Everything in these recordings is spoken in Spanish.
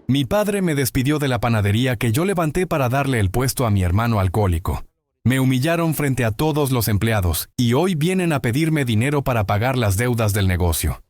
Mi padre me despidió de la panadería que yo levanté para darle el puesto a mi hermano alcohólico. Me humillaron frente a todos los empleados y hoy vienen a pedirme dinero para pagar las deudas del negocio.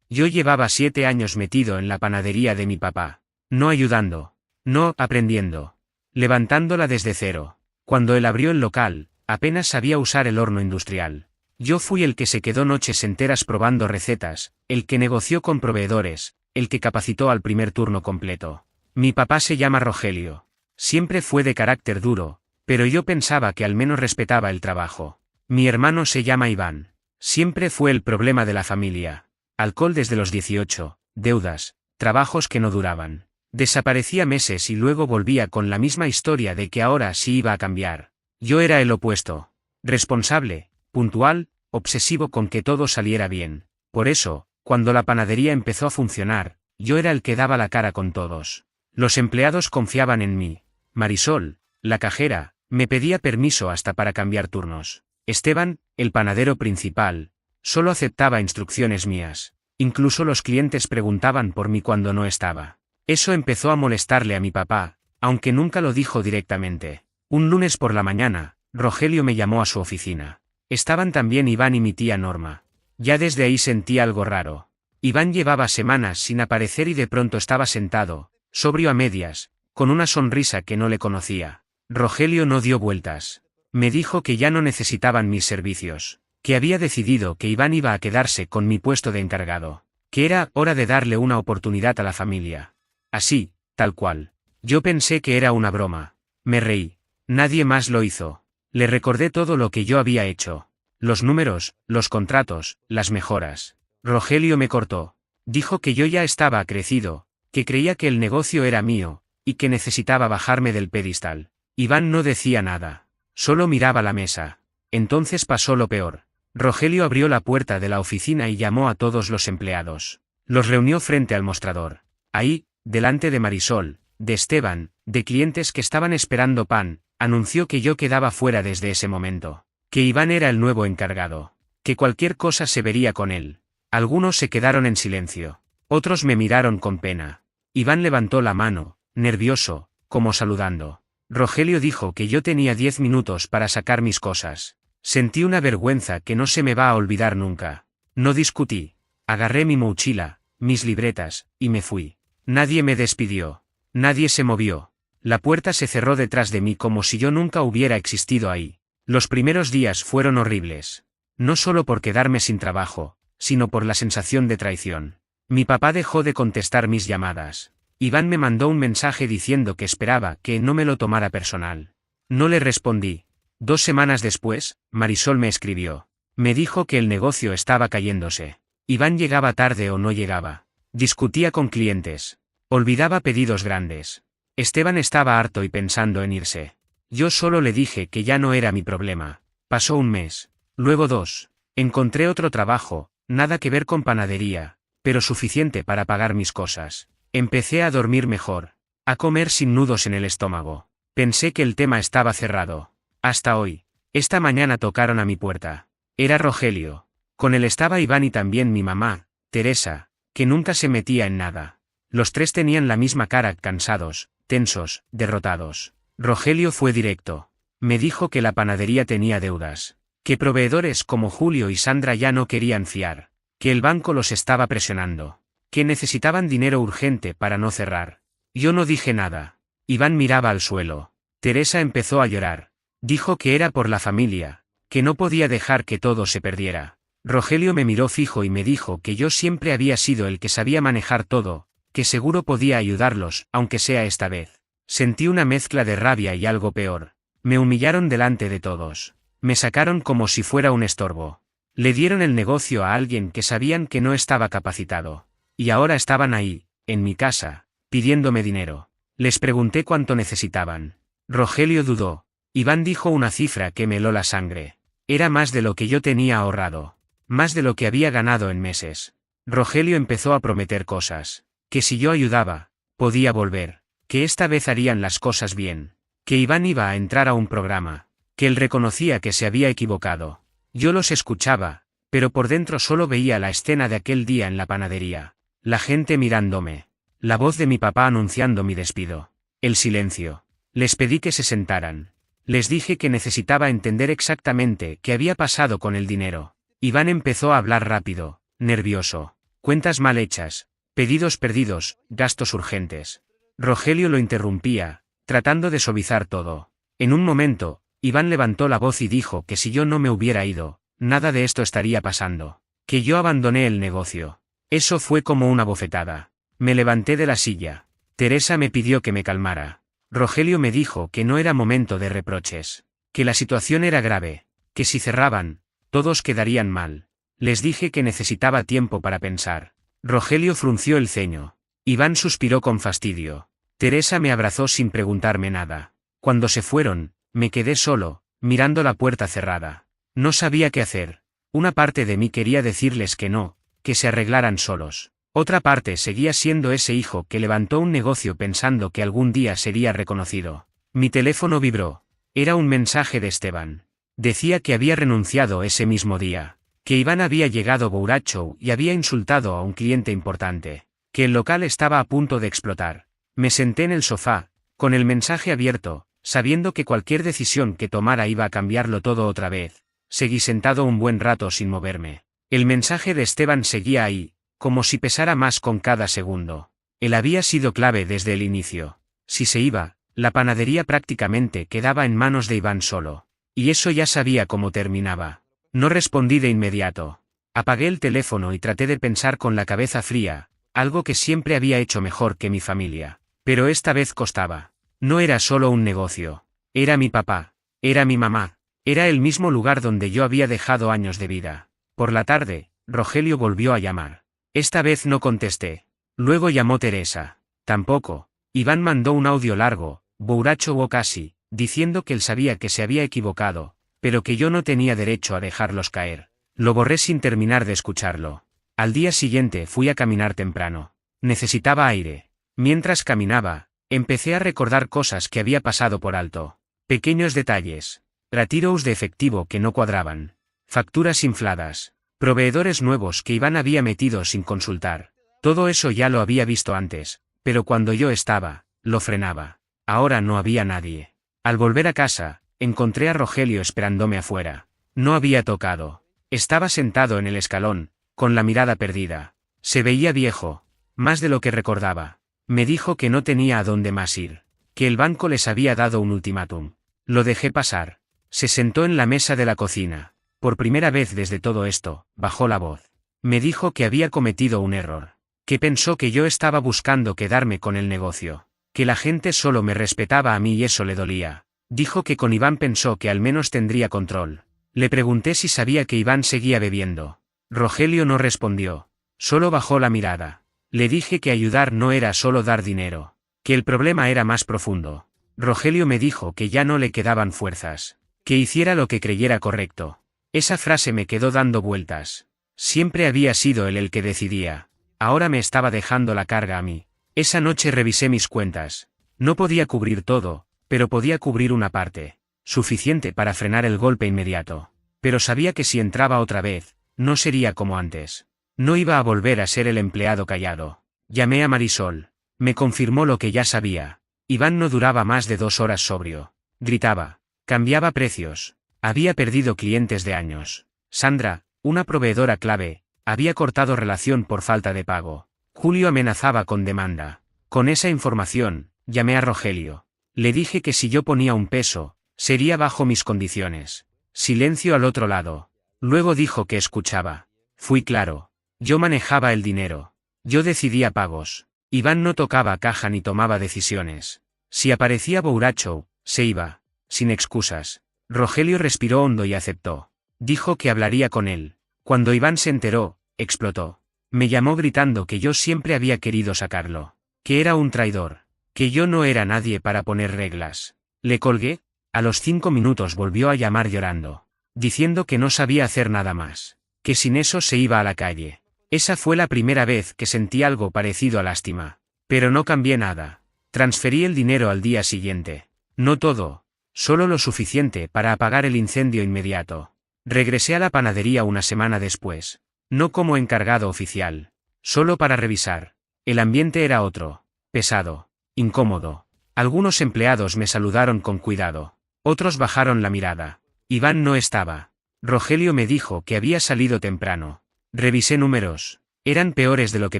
Yo llevaba 7 años metido en la panadería de mi papá. No ayudando. No aprendiendo. Levantándola desde cero. Cuando él abrió el local, apenas sabía usar el horno industrial. Yo fui el que se quedó noches enteras probando recetas, el que negoció con proveedores, el que capacitó al primer turno completo. Mi papá se llama Rogelio. Siempre fue de carácter duro, pero yo pensaba que al menos respetaba el trabajo. Mi hermano se llama Iván. Siempre fue el problema de la familia. Alcohol desde los 18, deudas, trabajos que no duraban. Desaparecía meses y luego volvía con la misma historia de que ahora sí iba a cambiar. Yo era el opuesto. Responsable, puntual, obsesivo con que todo saliera bien. Por eso, cuando la panadería empezó a funcionar, yo era el que daba la cara con todos. Los empleados confiaban en mí. Marisol, la cajera, me pedía permiso hasta para cambiar turnos. Esteban, el panadero principal, solo aceptaba instrucciones mías. Incluso los clientes preguntaban por mí cuando no estaba. Eso empezó a molestarle a mi papá, aunque nunca lo dijo directamente. Un lunes por la mañana, Rogelio me llamó a su oficina. Estaban también Iván y mi tía Norma. Ya desde ahí sentí algo raro. Iván llevaba semanas sin aparecer y de pronto estaba sentado, sobrio a medias, con una sonrisa que no le conocía. Rogelio no dio vueltas. Me dijo que ya no necesitaban mis servicios, que había decidido que Iván iba a quedarse con mi puesto de encargado, que era hora de darle una oportunidad a la familia. Así, tal cual. Yo pensé que era una broma. Me reí. Nadie más lo hizo. Le recordé todo lo que yo había hecho. Los números, los contratos, las mejoras. Rogelio me cortó. Dijo que yo ya estaba crecido, que creía que el negocio era mío, y que necesitaba bajarme del pedestal. Iván no decía nada. Solo miraba la mesa. Entonces pasó lo peor. Rogelio abrió la puerta de la oficina y llamó a todos los empleados. Los reunió frente al mostrador. Ahí, delante de Marisol, de Esteban, de clientes que estaban esperando pan, anunció que yo quedaba fuera desde ese momento. Que Iván era el nuevo encargado. Que cualquier cosa se vería con él. Algunos se quedaron en silencio. Otros me miraron con pena. Iván levantó la mano, nervioso, como saludando. Rogelio dijo que yo tenía 10 minutos para sacar mis cosas. Sentí una vergüenza que no se me va a olvidar nunca. No discutí. Agarré mi mochila, mis libretas, y me fui. Nadie me despidió. Nadie se movió. La puerta se cerró detrás de mí como si yo nunca hubiera existido ahí. Los primeros días fueron horribles. No solo por quedarme sin trabajo, sino por la sensación de traición. Mi papá dejó de contestar mis llamadas. Iván me mandó un mensaje diciendo que esperaba que no me lo tomara personal. No le respondí. 2 semanas después, Marisol me escribió. Me dijo que el negocio estaba cayéndose. Iván llegaba tarde o no llegaba. Discutía con clientes. Olvidaba pedidos grandes. Esteban estaba harto y pensando en irse. Yo solo le dije que ya no era mi problema. Pasó un mes. Luego 2. Encontré otro trabajo, nada que ver con panadería, pero suficiente para pagar mis cosas. Empecé a dormir mejor. A comer sin nudos en el estómago. Pensé que el tema estaba cerrado. Hasta hoy. Esta mañana tocaron a mi puerta. Era Rogelio. Con él estaba Iván y también mi mamá, Teresa, que nunca se metía en nada. Los 3 tenían la misma cara, cansados, tensos, derrotados. Rogelio fue directo. Me dijo que la panadería tenía deudas. Que proveedores como Julio y Sandra ya no querían fiar. Que el banco los estaba presionando. Que necesitaban dinero urgente para no cerrar. Yo no dije nada. Iván miraba al suelo. Teresa empezó a llorar. Dijo que era por la familia, que no podía dejar que todo se perdiera. Rogelio me miró fijo y me dijo que yo siempre había sido el que sabía manejar todo, que seguro podía ayudarlos, aunque sea esta vez. Sentí una mezcla de rabia y algo peor. Me humillaron delante de todos. Me sacaron como si fuera un estorbo. Le dieron el negocio a alguien que sabían que no estaba capacitado. Y ahora estaban ahí, en mi casa, pidiéndome dinero. Les pregunté cuánto necesitaban. Rogelio dudó. Iván dijo una cifra que me heló la sangre. Era más de lo que yo tenía ahorrado. Más de lo que había ganado en meses. Rogelio empezó a prometer cosas. Que si yo ayudaba, podía volver. Que esta vez harían las cosas bien. Que Iván iba a entrar a un programa. Que él reconocía que se había equivocado. Yo los escuchaba, pero por dentro solo veía la escena de aquel día en la panadería. La gente mirándome. La voz de mi papá anunciando mi despido. El silencio. Les pedí que se sentaran. Les dije que necesitaba entender exactamente qué había pasado con el dinero. Iván empezó a hablar rápido, nervioso. Cuentas mal hechas, pedidos perdidos, gastos urgentes. Rogelio lo interrumpía, tratando de suavizar todo. En un momento, Iván levantó la voz y dijo que si yo no me hubiera ido, nada de esto estaría pasando. Que yo abandoné el negocio. Eso fue como una bofetada. Me levanté de la silla. Teresa me pidió que me calmara. Rogelio me dijo que no era momento de reproches. Que la situación era grave. Que si cerraban, todos quedarían mal. Les dije que necesitaba tiempo para pensar. Rogelio frunció el ceño. Iván suspiró con fastidio. Teresa me abrazó sin preguntarme nada. Cuando se fueron, me quedé solo, mirando la puerta cerrada. No sabía qué hacer. Una parte de mí quería decirles que no, que se arreglaran solos. Otra parte seguía siendo ese hijo que levantó un negocio pensando que algún día sería reconocido. Mi teléfono vibró. Era un mensaje de Esteban. Decía que había renunciado ese mismo día. Que Iván había llegado borracho y había insultado a un cliente importante. Que el local estaba a punto de explotar. Me senté en el sofá, con el mensaje abierto, sabiendo que cualquier decisión que tomara iba a cambiarlo todo otra vez. Seguí sentado un buen rato sin moverme. El mensaje de Esteban seguía ahí, como si pesara más con cada segundo. Él había sido clave desde el inicio. Si se iba, la panadería prácticamente quedaba en manos de Iván solo. Y eso ya sabía cómo terminaba. No respondí de inmediato. Apagué el teléfono y traté de pensar con la cabeza fría, algo que siempre había hecho mejor que mi familia. Pero esta vez costaba. No era solo un negocio. Era mi papá. Era mi mamá. Era el mismo lugar donde yo había dejado años de vida. Por la tarde, Rogelio volvió a llamar. Esta vez no contesté. Luego llamó Teresa. Tampoco. Iván mandó un audio largo, borracho o casi, diciendo que él sabía que se había equivocado, pero que yo no tenía derecho a dejarlos caer. Lo borré sin terminar de escucharlo. Al día siguiente fui a caminar temprano. Necesitaba aire. Mientras caminaba, empecé a recordar cosas que había pasado por alto. Pequeños detalles. Retiros de efectivo que no cuadraban. Facturas infladas. Proveedores nuevos que Iván había metido sin consultar. Todo eso ya lo había visto antes, pero cuando yo estaba, lo frenaba. Ahora no había nadie. Al volver a casa, encontré a Rogelio esperándome afuera. No había tocado. Estaba sentado en el escalón, con la mirada perdida. Se veía viejo, más de lo que recordaba. Me dijo que no tenía a dónde más ir, que el banco les había dado un ultimátum. Lo dejé pasar. Se sentó en la mesa de la cocina. Por primera vez desde todo esto, bajó la voz. Me dijo que había cometido un error. Que pensó que yo estaba buscando quedarme con el negocio. Que la gente solo me respetaba a mí y eso le dolía. Dijo que con Iván pensó que al menos tendría control. Le pregunté si sabía que Iván seguía bebiendo. Rogelio no respondió. Solo bajó la mirada. Le dije que ayudar no era solo dar dinero. Que el problema era más profundo. Rogelio me dijo que ya no le quedaban fuerzas. Que hiciera lo que creyera correcto. Esa frase me quedó dando vueltas. Siempre había sido él el que decidía. Ahora me estaba dejando la carga a mí. Esa noche revisé mis cuentas. No podía cubrir todo, pero podía cubrir una parte. Suficiente para frenar el golpe inmediato. Pero sabía que si entraba otra vez, no sería como antes. No iba a volver a ser el empleado callado. Llamé a Marisol. Me confirmó lo que ya sabía. Iván no duraba más de 2 horas sobrio. Gritaba. Cambiaba precios. Había perdido clientes de años. Sandra, una proveedora clave, había cortado relación por falta de pago. Julio amenazaba con demanda. Con esa información, llamé a Rogelio. Le dije que si yo ponía un peso, sería bajo mis condiciones. Silencio al otro lado. Luego dijo que escuchaba. Fui claro. Yo manejaba el dinero. Yo decidía pagos. Iván no tocaba caja ni tomaba decisiones. Si aparecía borracho, se iba. Sin excusas. Rogelio respiró hondo y aceptó. Dijo que hablaría con él. Cuando Iván se enteró, explotó. Me llamó gritando que yo siempre había querido sacarlo. Que era un traidor. Que yo no era nadie para poner reglas. Le colgué. A los 5 minutos volvió a llamar llorando. Diciendo que no sabía hacer nada más. Que sin eso se iba a la calle. Esa fue la primera vez que sentí algo parecido a lástima. Pero no cambié nada. Transferí el dinero al día siguiente. No todo. Solo lo suficiente para apagar el incendio inmediato. Regresé a la panadería una semana después. No como encargado oficial. Solo para revisar. El ambiente era otro, pesado, incómodo. Algunos empleados me saludaron con cuidado. Otros bajaron la mirada. Iván no estaba. Rogelio me dijo que había salido temprano. Revisé números. Eran peores de lo que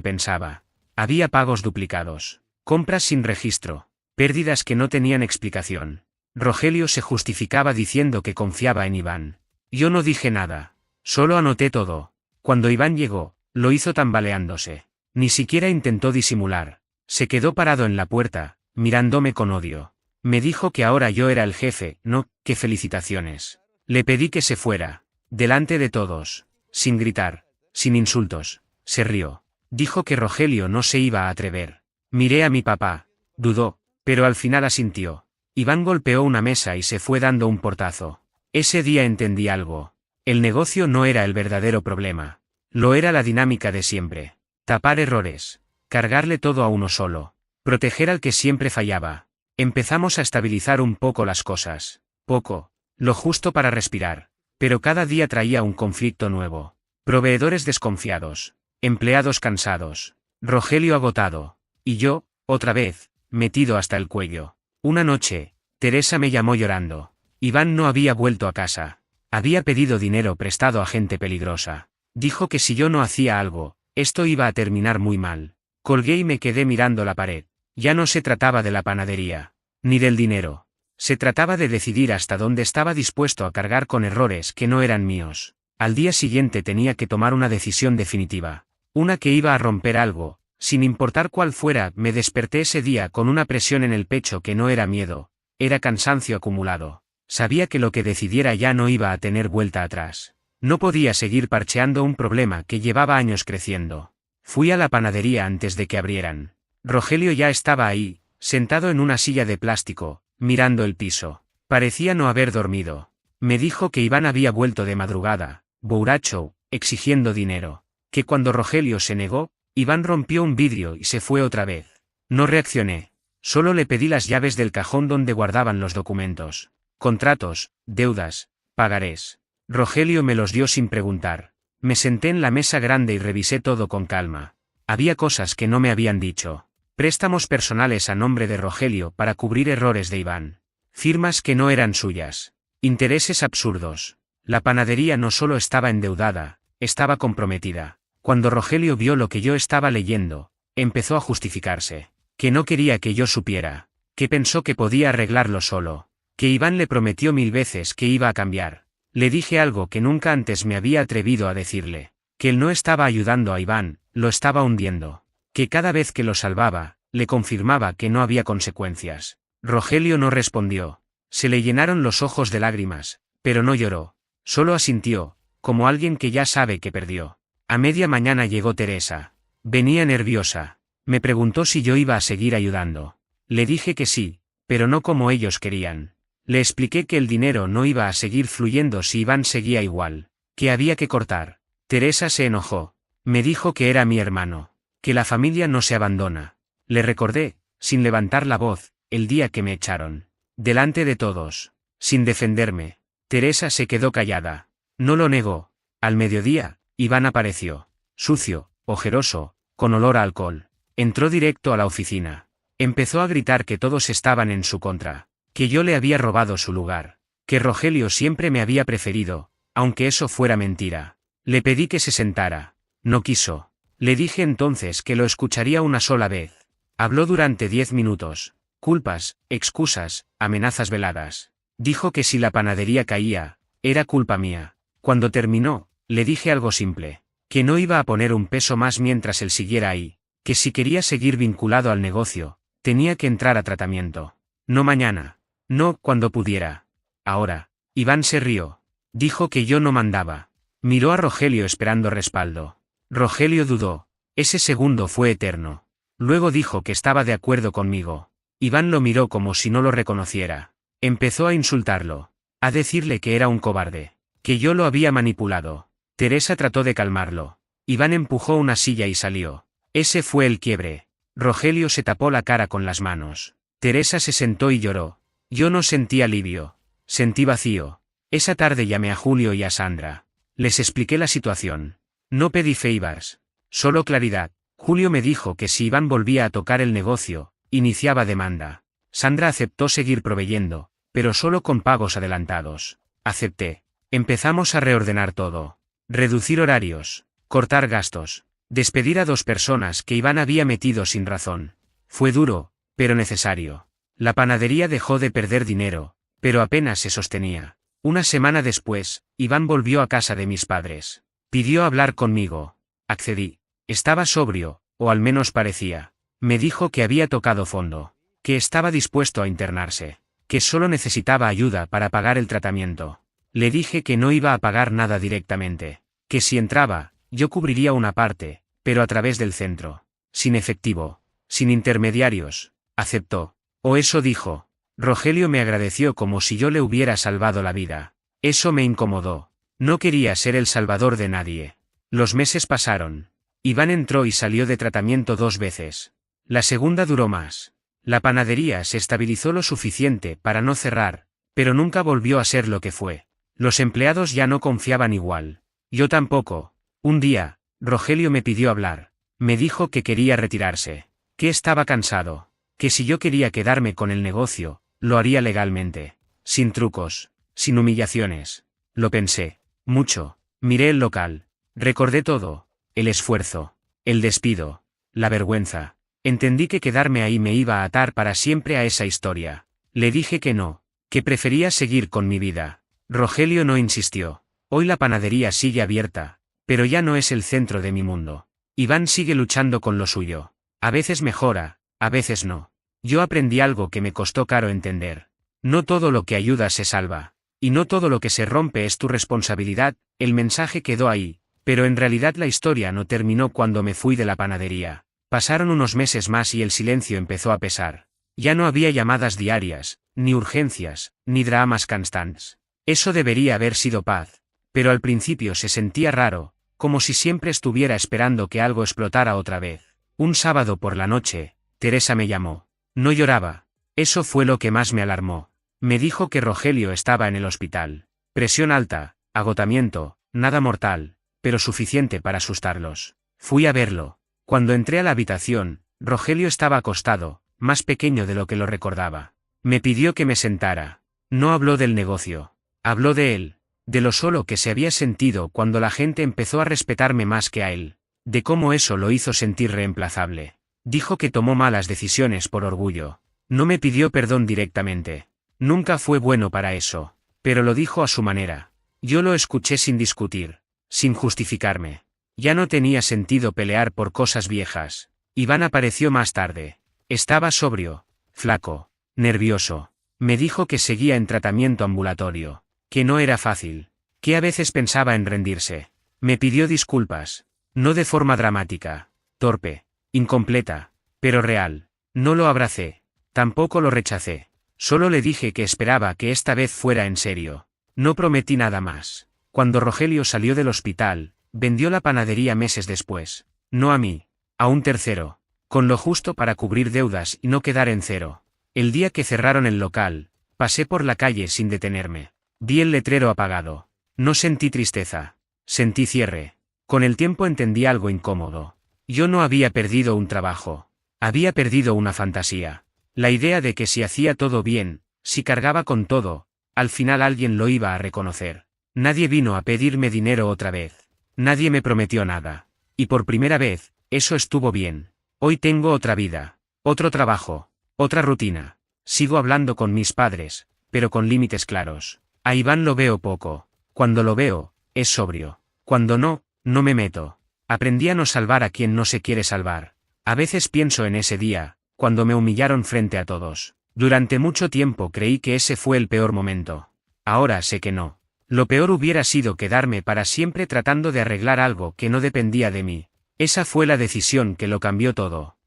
pensaba. Había pagos duplicados. Compras sin registro. Pérdidas que no tenían explicación. Rogelio se justificaba diciendo que confiaba en Iván. Yo no dije nada. Solo anoté todo. Cuando Iván llegó, lo hizo tambaleándose. Ni siquiera intentó disimular. Se quedó parado en la puerta, mirándome con odio. Me dijo que ahora yo era el jefe, no, que felicitaciones. Le pedí que se fuera. Delante de todos. Sin gritar. Sin insultos. Se rió. Dijo que Rogelio no se iba a atrever. Miré a mi papá. Dudó, pero al final asintió. Iván golpeó una mesa y se fue dando un portazo. Ese día entendí algo. El negocio no era el verdadero problema. Lo era la dinámica de siempre. Tapar errores. Cargarle todo a uno solo. Proteger al que siempre fallaba. Empezamos a estabilizar un poco las cosas. Poco. Lo justo para respirar. Pero cada día traía un conflicto nuevo. Proveedores desconfiados. Empleados cansados. Rogelio agotado. Y yo, otra vez, metido hasta el cuello. Una noche, Teresa me llamó llorando. Iván no había vuelto a casa. Había pedido dinero prestado a gente peligrosa. Dijo que si yo no hacía algo, esto iba a terminar muy mal. Colgué y me quedé mirando la pared. Ya no se trataba de la panadería. Ni del dinero. Se trataba de decidir hasta dónde estaba dispuesto a cargar con errores que no eran míos. Al día siguiente tenía que tomar una decisión definitiva. Una que iba a romper algo. Sin importar cuál fuera, me desperté ese día con una presión en el pecho que no era miedo. Era cansancio acumulado. Sabía que lo que decidiera ya no iba a tener vuelta atrás. No podía seguir parcheando un problema que llevaba años creciendo. Fui a la panadería antes de que abrieran. Rogelio ya estaba ahí, sentado en una silla de plástico, mirando el piso. Parecía no haber dormido. Me dijo que Iván había vuelto de madrugada, borracho, exigiendo dinero. Que cuando Rogelio se negó, Iván rompió un vidrio y se fue otra vez. No reaccioné. Solo le pedí las llaves del cajón donde guardaban los documentos. Contratos, deudas, pagarés. Rogelio me los dio sin preguntar. Me senté en la mesa grande y revisé todo con calma. Había cosas que no me habían dicho. Préstamos personales a nombre de Rogelio para cubrir errores de Iván. Firmas que no eran suyas. Intereses absurdos. La panadería no solo estaba endeudada, estaba comprometida. Cuando Rogelio vio lo que yo estaba leyendo, empezó a justificarse. Que no quería que yo supiera. Que pensó que podía arreglarlo solo. Que Iván le prometió 1000 veces que iba a cambiar. Le dije algo que nunca antes me había atrevido a decirle. Que él no estaba ayudando a Iván, lo estaba hundiendo. Que cada vez que lo salvaba, le confirmaba que no había consecuencias. Rogelio no respondió. Se le llenaron los ojos de lágrimas, pero no lloró. Solo asintió, como alguien que ya sabe que perdió. A media mañana llegó Teresa. Venía nerviosa. Me preguntó si yo iba a seguir ayudando. Le dije que sí, pero no como ellos querían. Le expliqué que el dinero no iba a seguir fluyendo si Iván seguía igual. Que había que cortar. Teresa se enojó. Me dijo que era mi hermano. Que la familia no se abandona. Le recordé, sin levantar la voz, el día que me echaron. Delante de todos. Sin defenderme. Teresa se quedó callada. No lo negó. Al mediodía, Iván apareció. Sucio, ojeroso, con olor a alcohol. Entró directo a la oficina. Empezó a gritar que todos estaban en su contra. Que yo le había robado su lugar. Que Rogelio siempre me había preferido, aunque eso fuera mentira. Le pedí que se sentara. No quiso. Le dije entonces que lo escucharía una sola vez. Habló durante 10 minutos. Culpas, excusas, amenazas veladas. Dijo que si la panadería caía, era culpa mía. Cuando terminó, le dije algo simple. Que no iba a poner un peso más mientras él siguiera ahí. Que si quería seguir vinculado al negocio, tenía que entrar a tratamiento. No mañana. No cuando pudiera. Ahora. Iván se rió. Dijo que yo no mandaba. Miró a Rogelio esperando respaldo. Rogelio dudó. Ese segundo fue eterno. Luego dijo que estaba de acuerdo conmigo. Iván lo miró como si no lo reconociera. Empezó a insultarlo. A decirle que era un cobarde. Que yo lo había manipulado. Teresa trató de calmarlo. Iván empujó una silla y salió. Ese fue el quiebre. Rogelio se tapó la cara con las manos. Teresa se sentó y lloró. Yo no sentí alivio. Sentí vacío. Esa tarde llamé a Julio y a Sandra. Les expliqué la situación. No pedí favors. Solo claridad. Julio me dijo que si Iván volvía a tocar el negocio, iniciaba demanda. Sandra aceptó seguir proveyendo, pero solo con pagos adelantados. Acepté. Empezamos a reordenar todo. Reducir horarios, cortar gastos, despedir a 2 personas que Iván había metido sin razón. Fue duro, pero necesario. La panadería dejó de perder dinero, pero apenas se sostenía. Una semana después, Iván volvió a casa de mis padres. Pidió hablar conmigo. Accedí. Estaba sobrio, o al menos parecía. Me dijo que había tocado fondo, que estaba dispuesto a internarse, que solo necesitaba ayuda para pagar el tratamiento. Le dije que no iba a pagar nada directamente, que si entraba, yo cubriría una parte, pero a través del centro, sin efectivo, sin intermediarios. Aceptó. O eso dijo. Rogelio me agradeció como si yo le hubiera salvado la vida. Eso me incomodó. No quería ser el salvador de nadie. Los meses pasaron. Iván entró y salió de tratamiento 2 veces. La segunda duró más. La panadería se estabilizó lo suficiente para no cerrar, pero nunca volvió a ser lo que fue. Los empleados ya no confiaban igual. Yo tampoco. Un día, Rogelio me pidió hablar. Me dijo que quería retirarse, que estaba cansado, que si yo quería quedarme con el negocio, lo haría legalmente, sin trucos, sin humillaciones. Lo pensé. Mucho. Miré el local. Recordé todo. El esfuerzo. El despido. La vergüenza. Entendí que quedarme ahí me iba a atar para siempre a esa historia. Le dije que no, que prefería seguir con mi vida. Rogelio no insistió. Hoy la panadería sigue abierta, pero ya no es el centro de mi mundo. Iván sigue luchando con lo suyo. A veces mejora, a veces no. Yo aprendí algo que me costó caro entender. No todo lo que ayuda se salva. Y no todo lo que se rompe es tu responsabilidad. El mensaje quedó ahí, pero en realidad la historia no terminó cuando me fui de la panadería. Pasaron unos meses más y el silencio empezó a pesar. Ya no había llamadas diarias, ni urgencias, ni dramas constantes. Eso debería haber sido paz. Pero al principio se sentía raro, como si siempre estuviera esperando que algo explotara otra vez. Un sábado por la noche, Teresa me llamó. No lloraba. Eso fue lo que más me alarmó. Me dijo que Rogelio estaba en el hospital. Presión alta, agotamiento, nada mortal, pero suficiente para asustarlos. Fui a verlo. Cuando entré a la habitación, Rogelio estaba acostado, más pequeño de lo que lo recordaba. Me pidió que me sentara. No habló del negocio. Habló de él, de lo solo que se había sentido cuando la gente empezó a respetarme más que a él, de cómo eso lo hizo sentir reemplazable. Dijo que tomó malas decisiones por orgullo. No me pidió perdón directamente. Nunca fue bueno para eso, pero lo dijo a su manera. Yo lo escuché sin discutir, sin justificarme. Ya no tenía sentido pelear por cosas viejas. Iván apareció más tarde. Estaba sobrio, flaco, nervioso. Me dijo que seguía en tratamiento ambulatorio, que no era fácil, que a veces pensaba en rendirse. Me pidió disculpas, no de forma dramática, torpe, incompleta, pero real. No lo abracé, tampoco lo rechacé. Solo le dije que esperaba que esta vez fuera en serio. No prometí nada más. Cuando Rogelio salió del hospital, vendió la panadería meses después. No a mí, a un tercero, con lo justo para cubrir deudas y no quedar en cero. El día que cerraron el local, pasé por la calle sin detenerme. Vi el letrero apagado. No sentí tristeza. Sentí cierre. Con el tiempo entendí algo incómodo. Yo no había perdido un trabajo. Había perdido una fantasía. La idea de que si hacía todo bien, si cargaba con todo, al final alguien lo iba a reconocer. Nadie vino a pedirme dinero otra vez. Nadie me prometió nada. Y por primera vez, eso estuvo bien. Hoy tengo otra vida, otro trabajo, otra rutina. Sigo hablando con mis padres, pero con límites claros. A Iván lo veo poco. Cuando lo veo, es sobrio. Cuando no, no me meto. Aprendí a no salvar a quien no se quiere salvar. A veces pienso en ese día, cuando me humillaron frente a todos. Durante mucho tiempo creí que ese fue el peor momento. Ahora sé que no. Lo peor hubiera sido quedarme para siempre tratando de arreglar algo que no dependía de mí. Esa fue la decisión que lo cambió todo.